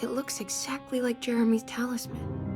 It looks exactly like Jeremy's talisman.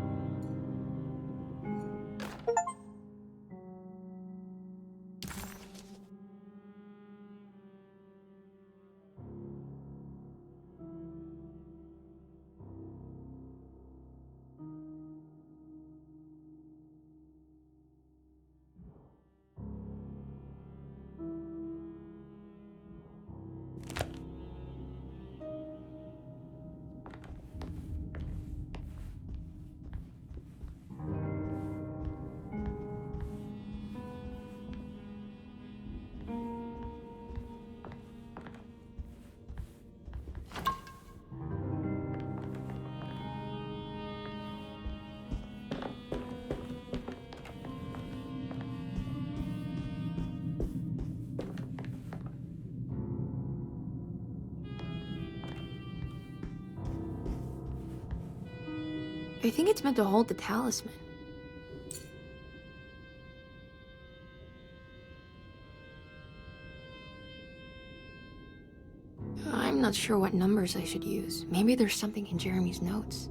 I think it's meant to hold the talisman. I'm not sure what numbers I should use. Maybe there's something in Jeremy's notes.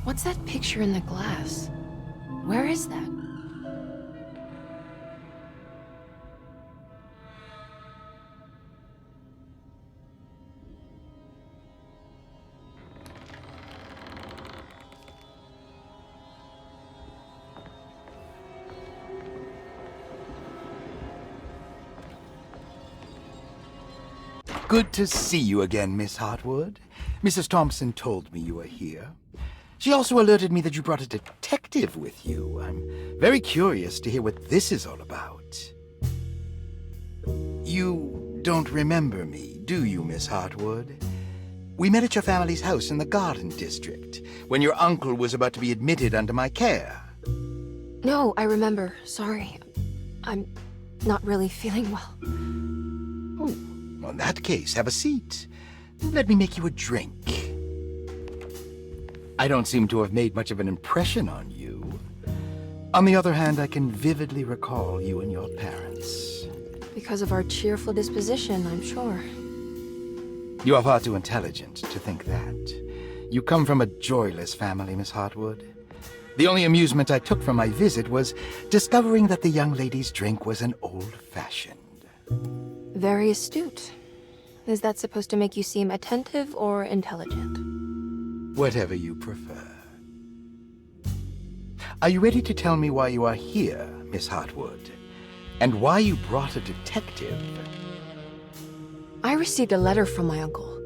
What's that picture in the glass? Where is that? Good to see you again, Miss Hartwood. Mrs. Thompson told me you were here. She also alerted me that you brought a detective with you. I'm very curious to hear what this is all about. You don't remember me, do you, Miss Hartwood? We met at your family's house in the Garden District, when your uncle was about to be admitted under my care. No, I remember. Sorry. I'm not really feeling well. Oh, well, in that case, have a seat. Let me make you a drink. I don't seem to have made much of an impression on you. On the other hand, I can vividly recall you and your parents. Because of our cheerful disposition, I'm sure. You are far too intelligent to think that. You come from a joyless family, Miss Hartwood. The only amusement I took from my visit was discovering that the young lady's drink was an old-fashioned. Very astute. Is that supposed to make you seem attentive or intelligent? Whatever you prefer. Are you ready to tell me why you are here, Miss Hartwood? And why you brought a detective? I received a letter from my uncle.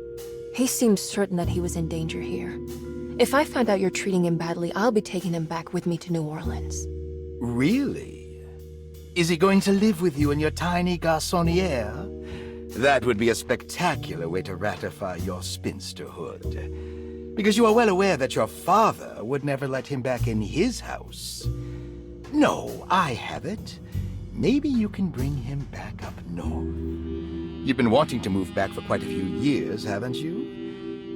He seemed certain that he was in danger here. If I find out you're treating him badly, I'll be taking him back with me to New Orleans. Really? Is he going to live with you in your tiny garçonniere? That would be a spectacular way to ratify your spinsterhood. Because you are well aware that your father would never let him back in his house. No, I have it. Maybe you can bring him back up north. You've been wanting to move back for quite a few years, haven't you?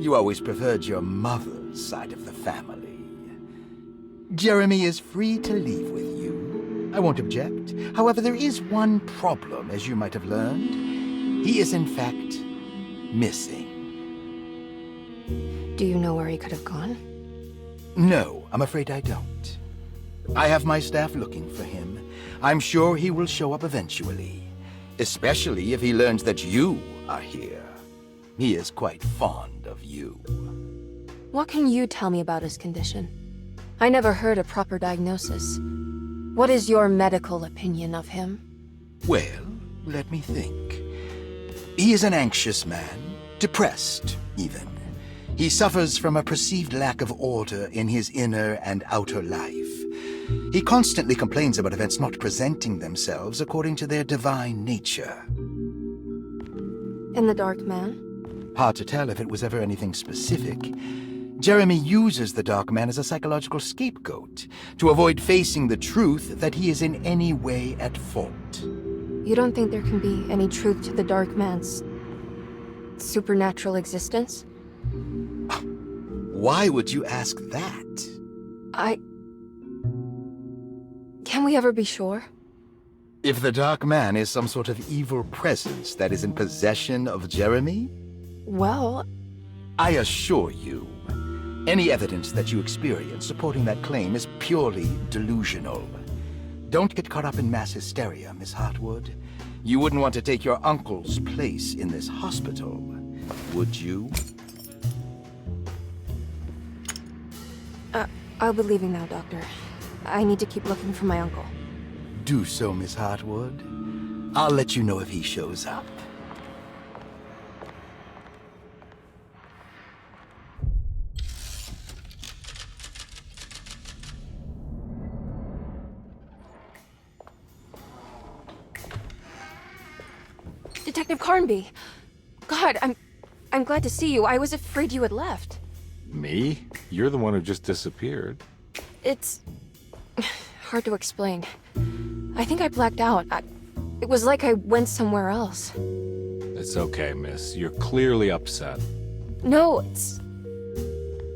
You always preferred your mother's side of the family. Jeremy is free to leave with you. I won't object. However, there is one problem, as you might have learned. He is, in fact, missing. Do you know where he could have gone? No, I'm afraid I don't. I have my staff looking for him. I'm sure he will show up eventually, especially if he learns that you are here. He is quite fond of you. What can you tell me about his condition? I never heard a proper diagnosis. What is your medical opinion of him? Well, let me think. He is an anxious man, depressed, even. He suffers from a perceived lack of order in his inner and outer life. He constantly complains about events not presenting themselves according to their divine nature. And the Dark Man? Hard to tell if it was ever anything specific. Jeremy uses the Dark Man as a psychological scapegoat to avoid facing the truth that he is in any way at fault. You don't think there can be any truth to the Dark Man's supernatural existence? Why would you ask that? Can we ever be sure? If the Dark Man is some sort of evil presence that is in possession of Jeremy? Well, I assure you, any evidence that you experience supporting that claim is purely delusional. Don't get caught up in mass hysteria, Miss Hartwood. You wouldn't want to take your uncle's place in this hospital, would you? I'll be leaving now, Doctor. I need to keep looking for my uncle. Do so, Miss Hartwood. I'll let you know if he shows up. Detective Carnby! God, I'm glad to see you. I was afraid you had left. Me? You're the one who just disappeared. It's hard to explain. I think I blacked out. It was like I went somewhere else. It's okay, miss. You're clearly upset. No,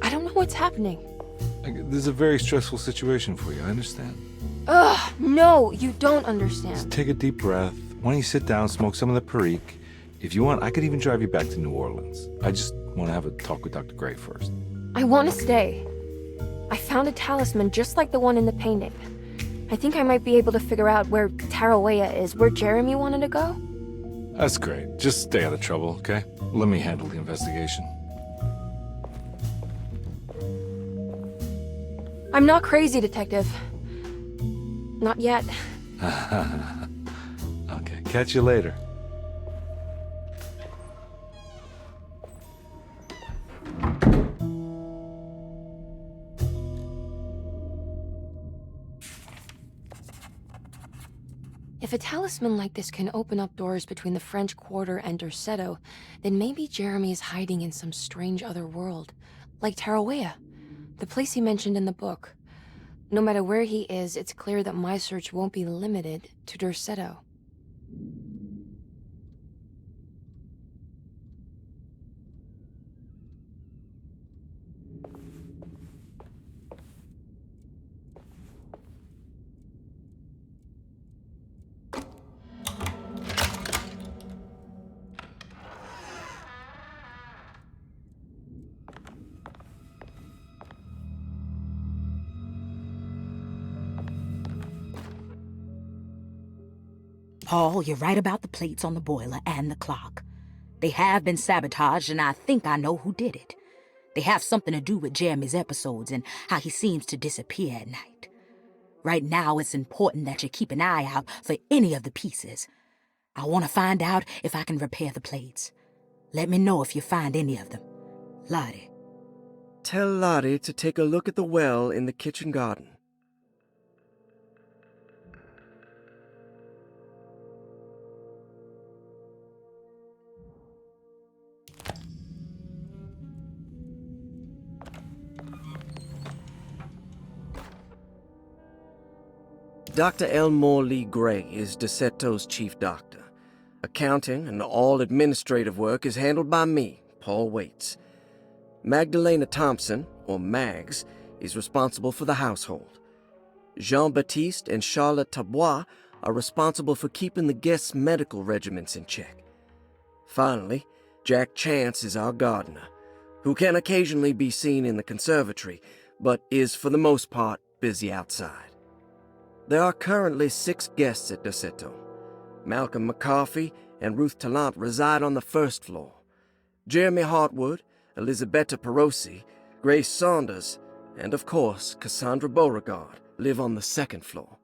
I don't know what's happening. This is a very stressful situation for you, I understand. Ugh, no, you don't understand. Just take a deep breath. Why don't you sit down, smoke some of the Perique? If you want, I could even drive you back to New Orleans. I just want to have a talk with Dr. Gray first. I want to stay. I found a talisman just like the one in the painting. I think I might be able to figure out where Tarawea is, where Jeremy wanted to go. That's great. Just stay out of trouble, okay? Let me handle the investigation. I'm not crazy, Detective. Not yet. Okay, catch you later. If a talisman like this can open up doors between the French Quarter and Derceto, then maybe Jeremy is hiding in some strange other world, like Tarawea, the place he mentioned in the book. No matter where he is, it's clear that my search won't be limited to Derceto. Paul, you're right about the plates on the boiler and the clock. They have been sabotaged, and I think I know who did it. They have something to do with Jeremy's episodes and how he seems to disappear at night. Right now, it's important that you keep an eye out for any of the pieces. I want to find out if I can repair the plates. Let me know if you find any of them. Lottie. Tell Lottie to take a look at the well in the kitchen garden. Dr. Elmore Lee Gray is Derseto's chief doctor. Accounting and all administrative work is handled by me, Paul Waits. Magdalena Thompson, or Mags, is responsible for the household. Jean-Baptiste and Charlotte Tabois are responsible for keeping the guests' medical regimens in check. Finally, Jack Chance is our gardener, who can occasionally be seen in the conservatory, but is for the most part busy outside. There are currently 6 guests at Derceto. Malcolm McCarthy and Ruth Tallant reside on the first floor. Jeremy Hartwood, Elisabetta Perosi, Grace Saunders, and of course Cassandra Beauregard live on the second floor.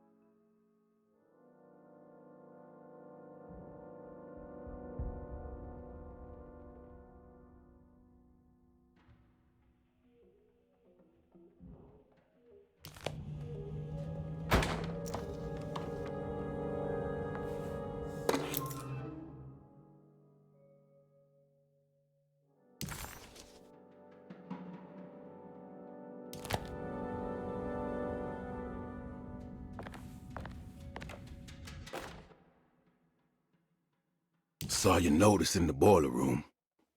Saw your notice in the boiler room.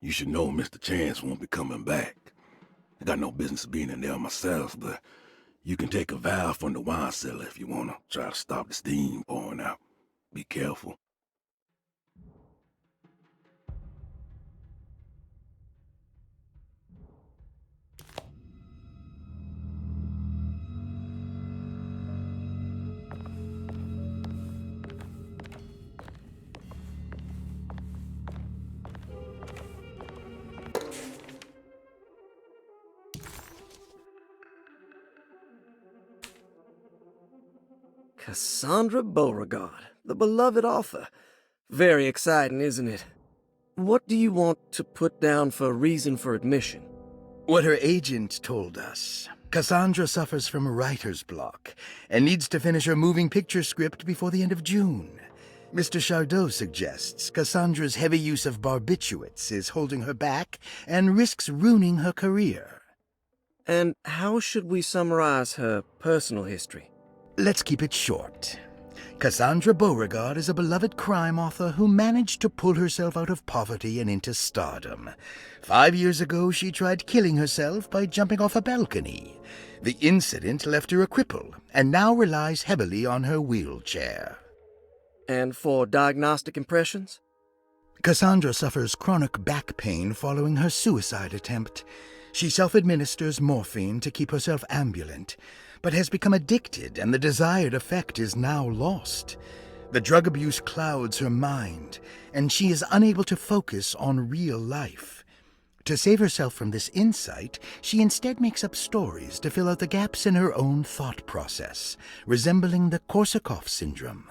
You should know Mr. Chance won't be coming back. I got no business being in there myself, but you can take a valve from the wine cellar if you want to try to stop the steam pouring out. Be careful. Cassandra Beauregard, the beloved author. Very exciting, isn't it? What do you want to put down for reason for admission? What her agent told us. Cassandra suffers from writer's block and needs to finish her moving picture script before the end of June. Mr. Chardot suggests Cassandra's heavy use of barbiturates is holding her back and risks ruining her career. And how should we summarize her personal history? Let's keep it short. Cassandra Beauregard is a beloved crime author who managed to pull herself out of poverty and into stardom. 5 years ago, she tried killing herself by jumping off a balcony. The incident left her a cripple, and now relies heavily on her wheelchair. And for diagnostic impressions? Cassandra suffers chronic back pain following her suicide attempt. She self-administers morphine to keep herself ambulant, but has become addicted, and the desired effect is now lost. The drug abuse clouds her mind, and she is unable to focus on real life. To save herself from this insight, she instead makes up stories to fill out the gaps in her own thought process, resembling the Korsakoff syndrome.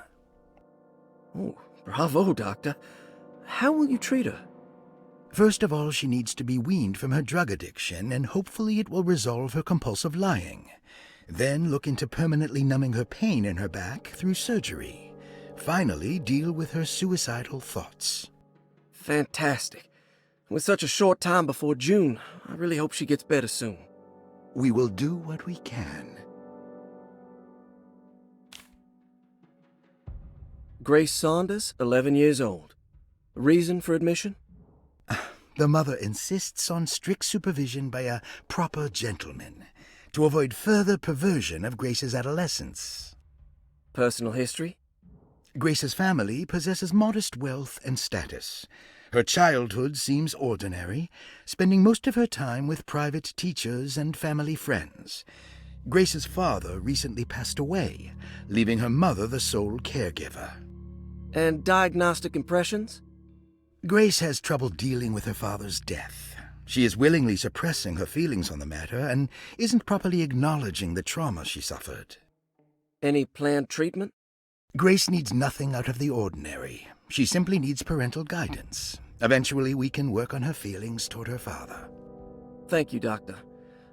Oh, bravo, Doctor. How will you treat her? First of all, she needs to be weaned from her drug addiction, and hopefully it will resolve her compulsive lying. Then look into permanently numbing her pain in her back through surgery. Finally, deal with her suicidal thoughts. Fantastic. With such a short time before June, I really hope she gets better soon. We will do what we can. Grace Saunders, 11 years old. Reason for admission? The mother insists on strict supervision by a proper gentleman to avoid further perversion of Grace's adolescence. Personal history? Grace's family possesses modest wealth and status. Her childhood seems ordinary, spending most of her time with private teachers and family friends. Grace's father recently passed away, leaving her mother the sole caregiver. And diagnostic impressions? Grace has trouble dealing with her father's death. She is willingly suppressing her feelings on the matter and isn't properly acknowledging the trauma she suffered. Any planned treatment? Grace needs nothing out of the ordinary. She simply needs parental guidance. Eventually, we can work on her feelings toward her father. Thank you, Doctor.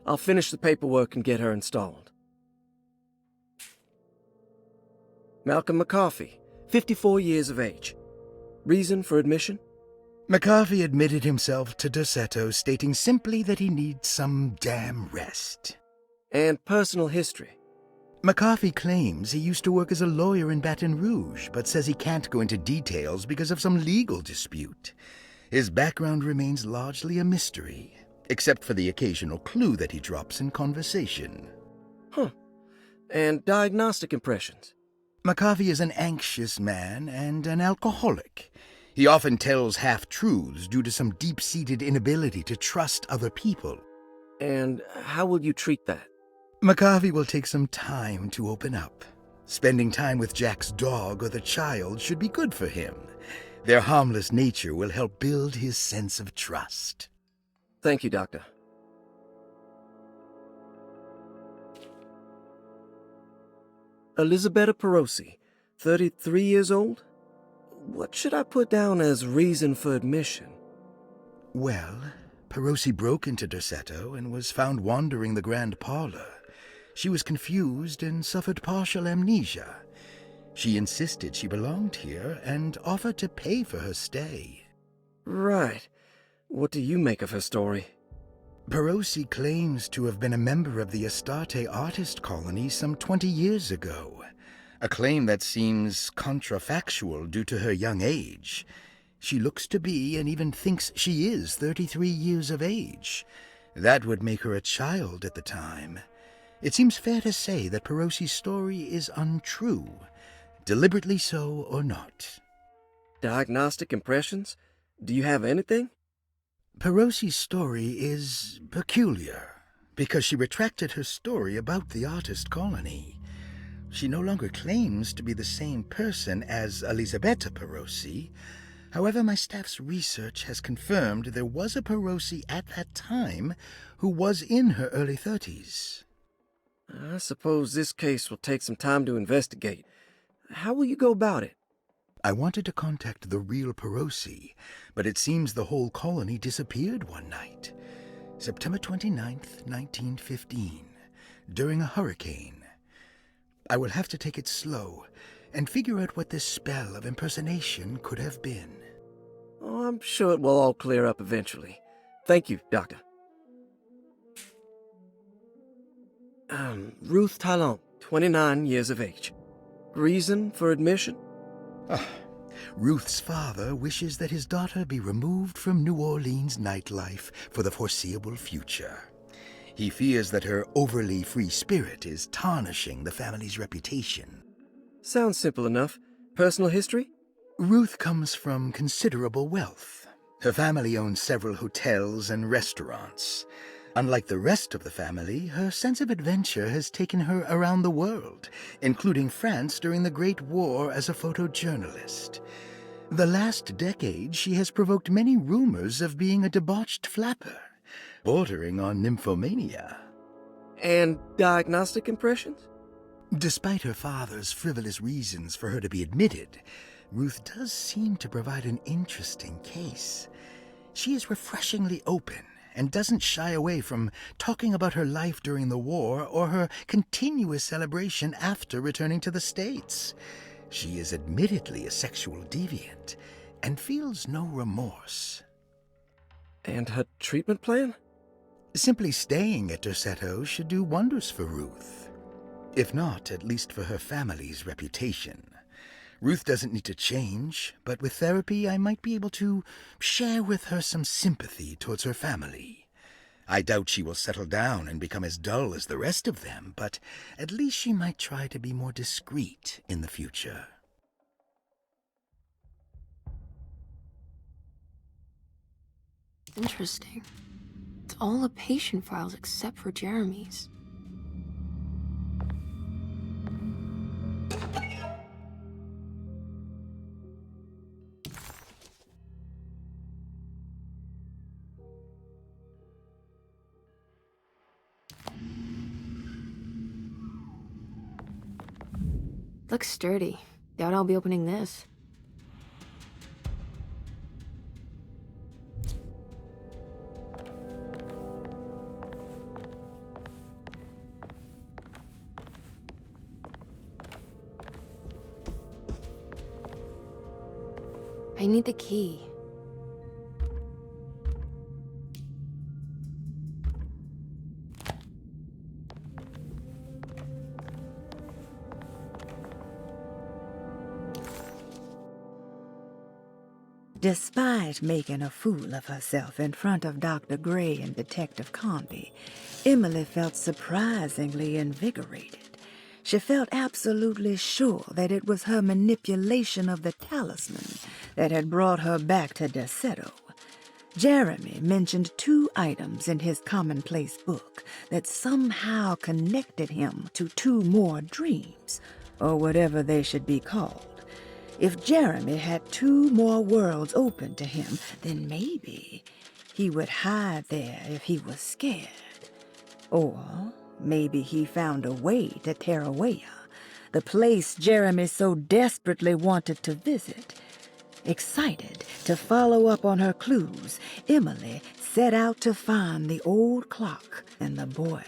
I'll finish the paperwork and get her installed. Malcolm McCarthy, 54 years of age. Reason for admission? McCarthy admitted himself to Derceto, stating simply that he needs some damn rest. And personal history? McCarthy claims he used to work as a lawyer in Baton Rouge, but says he can't go into details because of some legal dispute. His background remains largely a mystery, except for the occasional clue that he drops in conversation. Huh. And diagnostic impressions? McCarthy is an anxious man and an alcoholic. He often tells half-truths due to some deep-seated inability to trust other people. And how will you treat that? McCarthy will take some time to open up. Spending time with Jack's dog or the child should be good for him. Their harmless nature will help build his sense of trust. Thank you, Doctor. Elisabetta Perosi, 33 years old? What should I put down as reason for admission? Well, Perosi broke into Derceto and was found wandering the grand parlor. She was confused and suffered partial amnesia. She insisted she belonged here and offered to pay for her stay. Right. What do you make of her story? Perosi claims to have been a member of the Astarte artist colony some 20 years ago, a claim that seems contrafactual due to her young age. She looks to be and even thinks she is 33 years of age. That would make her a child at the time. It seems fair to say that Perosi's story is untrue, deliberately so or not. Diagnostic impressions? Do you have anything? Perosi's story is peculiar because she retracted her story about the artist colony. She no longer claims to be the same person as Elisabetta Perosi. However, my staff's research has confirmed there was a Perosi at that time who was in her early 30s. I suppose this case will take some time to investigate. How will you go about it? I wanted to contact the real Perosi, but it seems the whole colony disappeared one night, September 29th, 1915, during a hurricane. I will have to take it slow and figure out what this spell of impersonation could have been. Oh, I'm sure it will all clear up eventually. Thank you, Doctor. Ruth Talon, 29 years of age. Reason for admission? Ruth's father wishes that his daughter be removed from New Orleans nightlife for the foreseeable future. He fears that her overly free spirit is tarnishing the family's reputation. Sounds simple enough. Personal history? Ruth comes from considerable wealth. Her family owns several hotels and restaurants. Unlike the rest of the family, her sense of adventure has taken her around the world, including France during the Great War as a photojournalist. The last decade, she has provoked many rumors of being a debauched flapper, bordering on nymphomania. And diagnostic impressions? Despite her father's frivolous reasons for her to be admitted, Ruth does seem to provide an interesting case. She is refreshingly open and doesn't shy away from talking about her life during the war or her continuous celebration after returning to the States. She is admittedly a sexual deviant and feels no remorse. And her treatment plan? Simply staying at Derceto should do wonders for Ruth. If not, at least for her family's reputation. Ruth doesn't need to change, but with therapy I might be able to share with her some sympathy towards her family. I doubt she will settle down and become as dull as the rest of them, but at least she might try to be more discreet in the future. Interesting. It's all the patient files except for Jeremy's. Looks sturdy. Doubt I'll be opening this. I need the key. Despite making a fool of herself in front of Dr. Gray and Detective Conby, Emily felt surprisingly invigorated. She felt absolutely sure that it was her manipulation of the talisman that had brought her back to Derceto. Jeremy mentioned 2 items in his commonplace book that somehow connected him to 2 more dreams, or whatever they should be called. If Jeremy had 2 more worlds open to him, then maybe he would hide there if he was scared. Or maybe he found a way to Tarawea, the place Jeremy so desperately wanted to visit. Excited to follow up on her clues, Emily set out to find the old clock and the boiler.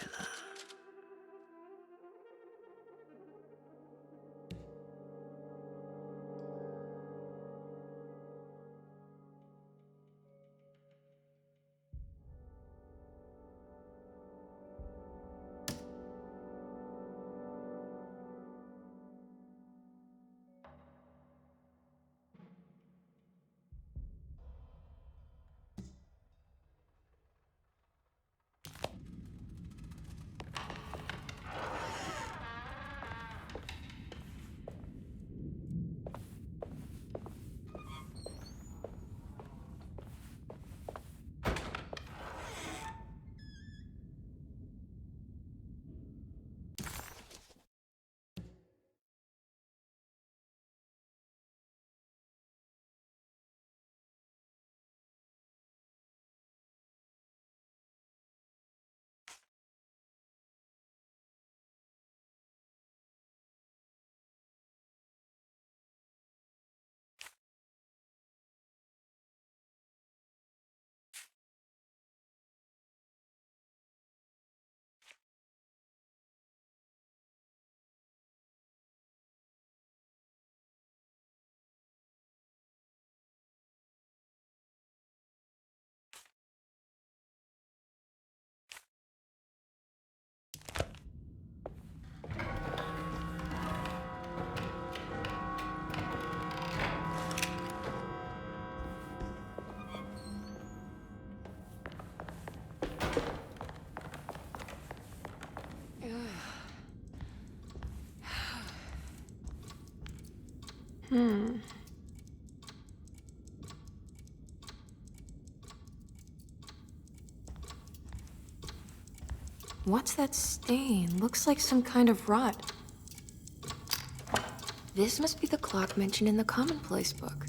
What's that stain? Looks like some kind of rot. This must be the clock mentioned in the commonplace book.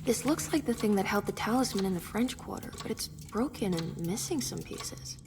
This looks like the thing that held the talisman in the French Quarter, but it's broken and missing some pieces.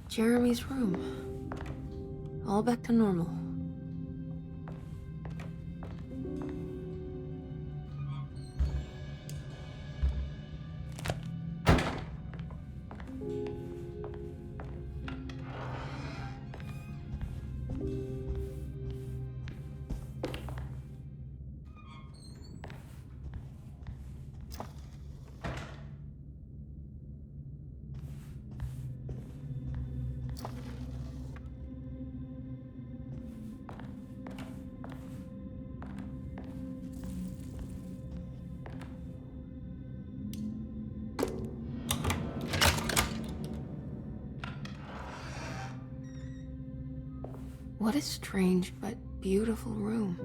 Jeremy's room. All back to normal. What a strange but beautiful room.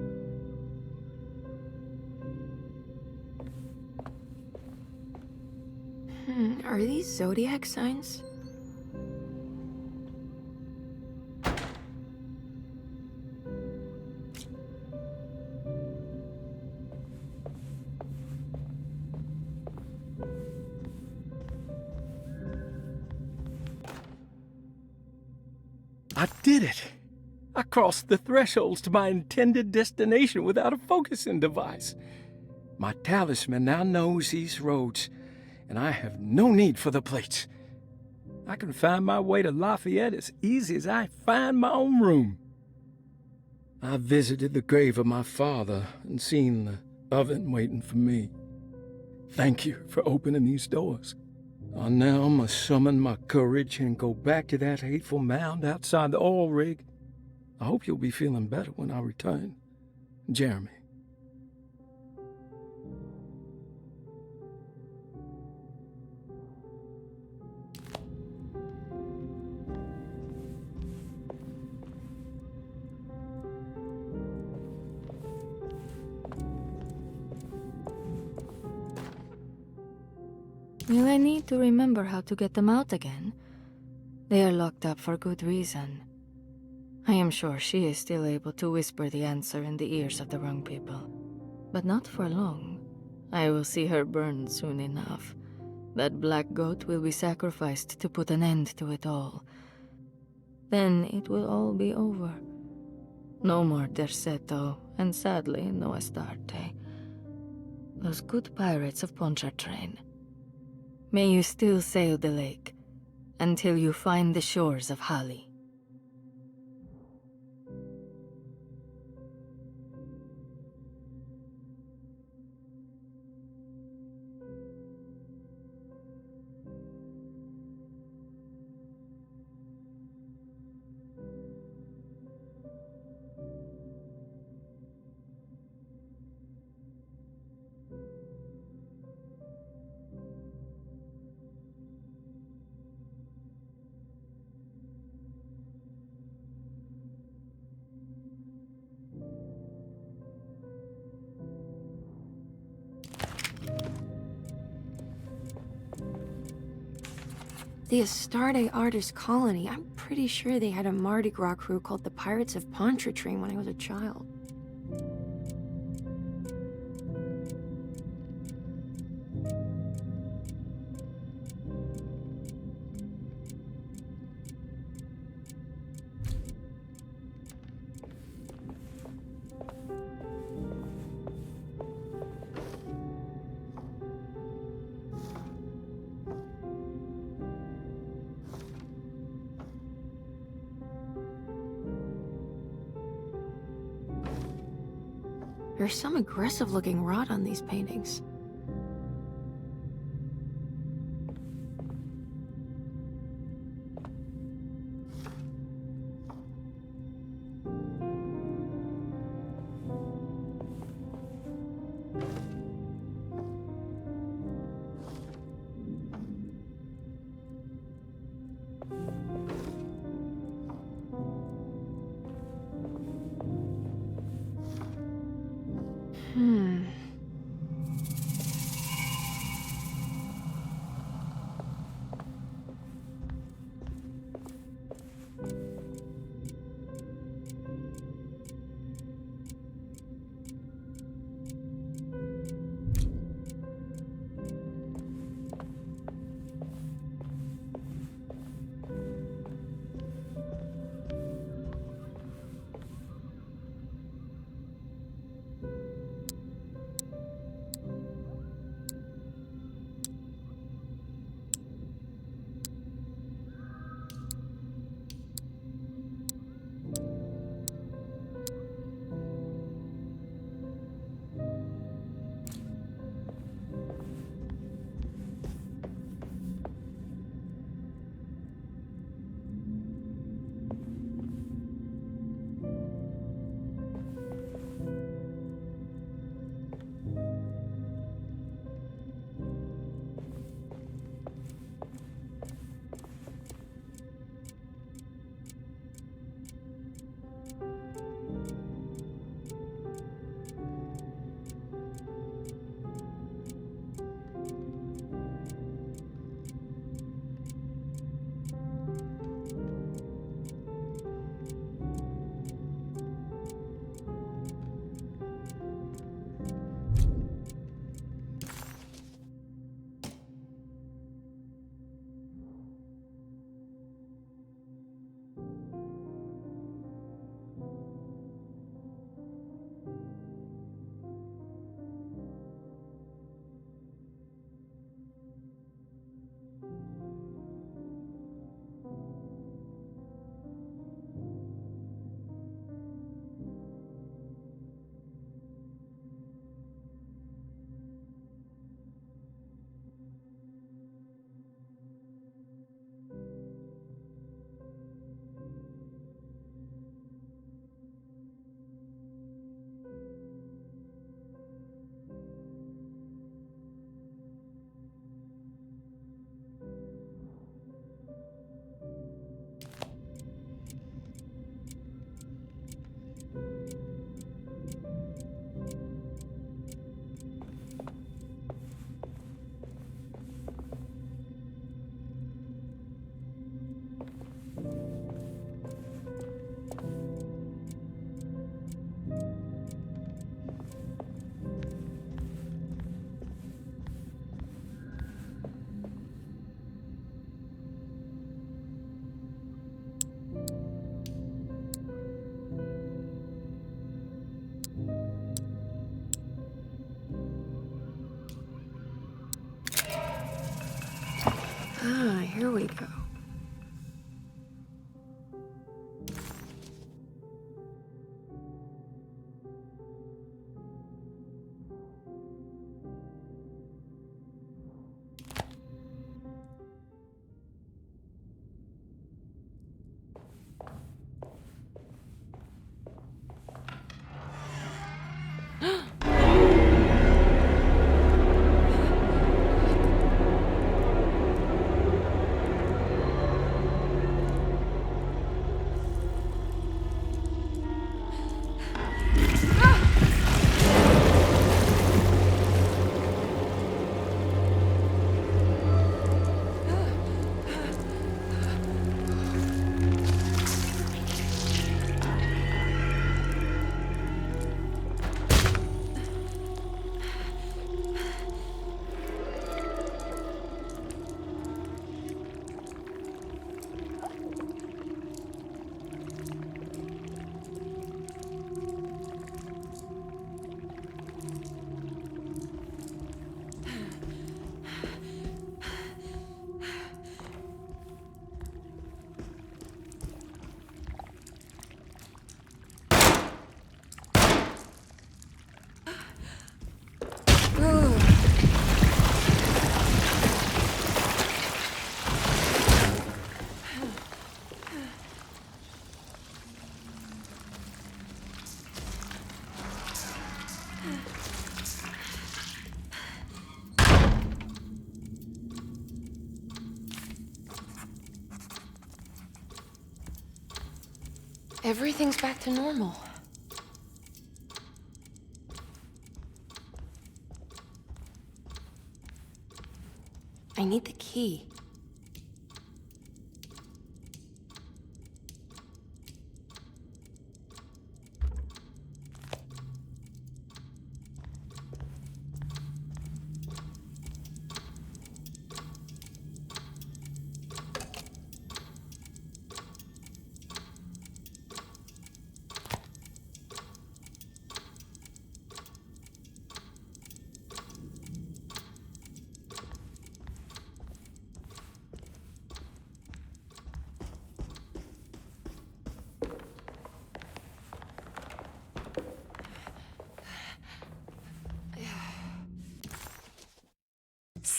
Are these zodiac signs? I did it! I crossed the thresholds to my intended destination without a focusing device. My talisman now knows these roads, and I have no need for the plates. I can find my way to Lafayette as easy as I find my own room. I visited the grave of my father and seen the oven waiting for me. Thank you for opening these doors. I now must summon my courage and go back to that hateful mound outside the oil rig. I hope you'll be feeling better when I return. Jeremy. Will I need to remember how to get them out again? They are locked up for good reason. I am sure she is still able to whisper the answer in the ears of the wrong people. But not for long. I will see her burned soon enough. That black goat will be sacrificed to put an end to it all. Then it will all be over. No more Derceto, and sadly, no Astarte. Those good pirates of Pontchartrain. May you still sail the lake, until you find the shores of Hali. The Astarte artist colony, I'm pretty sure they had a Mardi Gras crew called the Pirates of Pontchartrain when I was a child. There's some aggressive-looking rot on these paintings. Ah, here we go. Everything's back to normal. I need the key.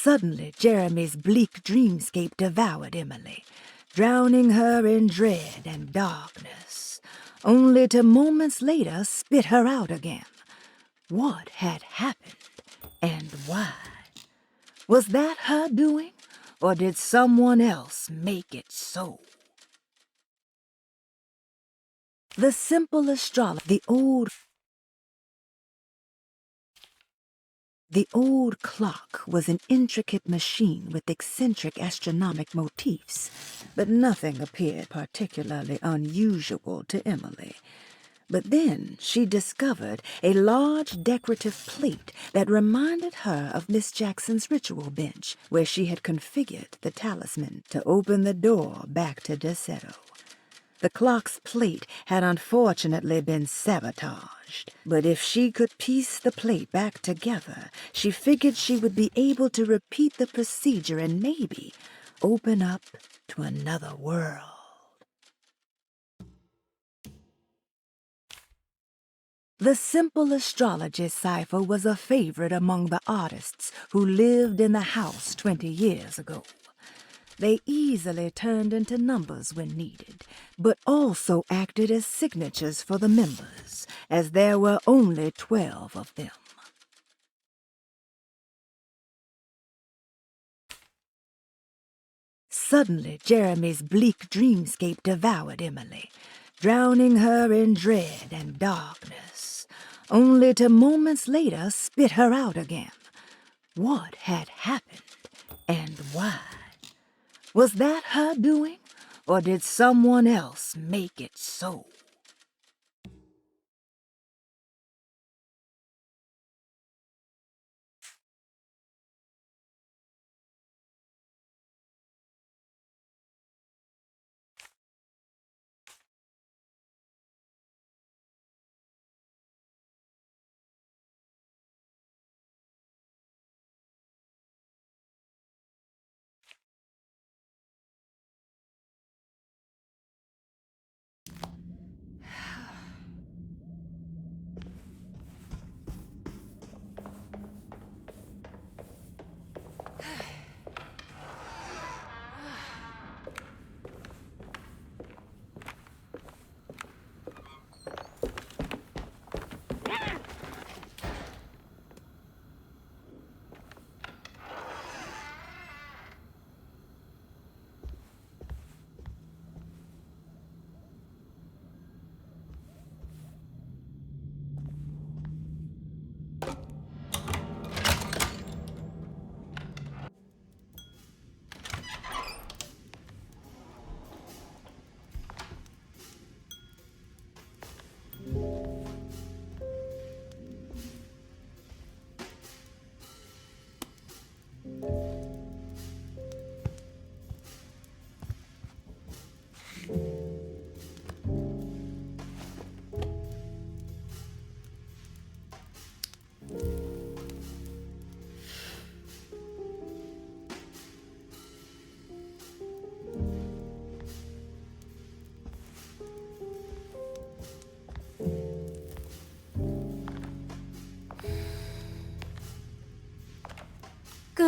Suddenly, Jeremy's bleak dreamscape devoured Emily, drowning her in dread and darkness, only to moments later spit her out again. What had happened, and why? Was that her doing, or did someone else make it so? The simple astrologer, The old clock was an intricate machine with eccentric astronomic motifs, but nothing appeared particularly unusual to Emily. But then she discovered a large decorative plate that reminded her of Miss Jackson's ritual bench, where she had configured the talisman to open the door back to Derceto. The clock's plate had unfortunately been sabotaged, but if she could piece the plate back together, she figured she would be able to repeat the procedure and maybe open up to another world. The simple astrology cipher was a favorite among the artists who lived in the house 20 years ago. They easily turned into numbers when needed, but also acted as signatures for the members, as there were only 12 of them. Suddenly, Jeremy's bleak dreamscape devoured Emily, drowning her in dread and darkness, only to moments later spit her out again. What had happened, and why? Was that her doing, or did someone else make it so?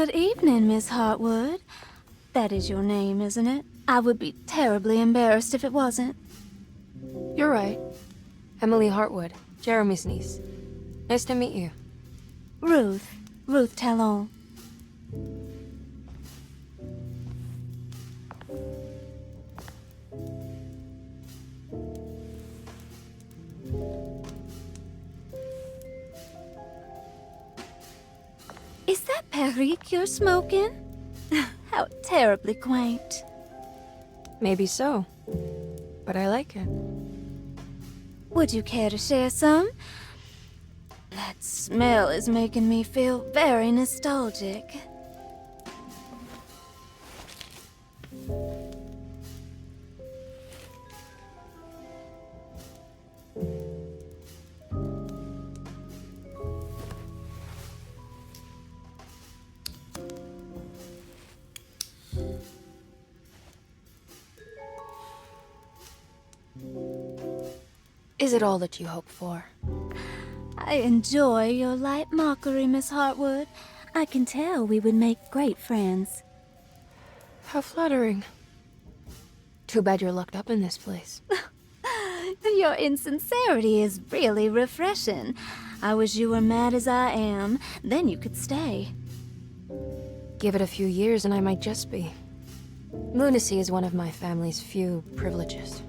Good evening, Miss Hartwood. That is your name, isn't it? I would be terribly embarrassed if it wasn't. You're right. Emily Hartwood, Jeremy's niece. Nice to meet you. Ruth Talon. Is that Perique you're smoking? How terribly quaint. Maybe so, but I like it. Would you care to share some? That smell is making me feel very nostalgic. Is it all that you hope for? I enjoy your light mockery, Miss Hartwood. I can tell we would make great friends. How flattering. Too bad you're locked up in this place. Your insincerity is really refreshing. I wish you were mad as I am, then you could stay. Give it a few years and I might just be. Lunacy is one of my family's few privileges.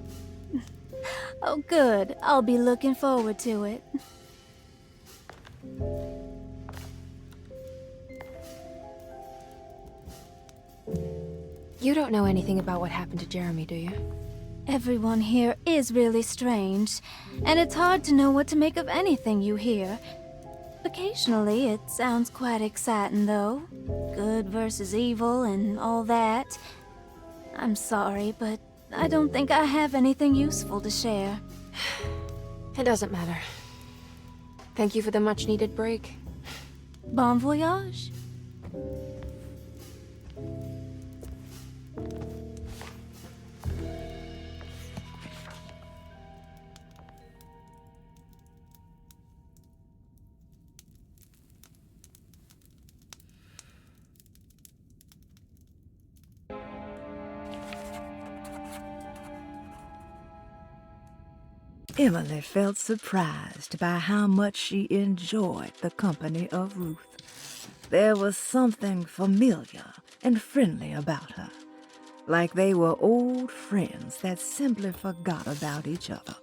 Oh, good. I'll be looking forward to it. You don't know anything about what happened to Jeremy, do you? Everyone here is really strange, and it's hard to know what to make of anything you hear. Occasionally, it sounds quite exciting, though. Good versus evil and all that. I'm sorry, but I don't think I have anything useful to share. It doesn't matter. Thank you for the much-needed break. Bon voyage. Emily felt surprised by how much she enjoyed the company of Ruth. There was something familiar and friendly about her, like they were old friends that simply forgot about each other.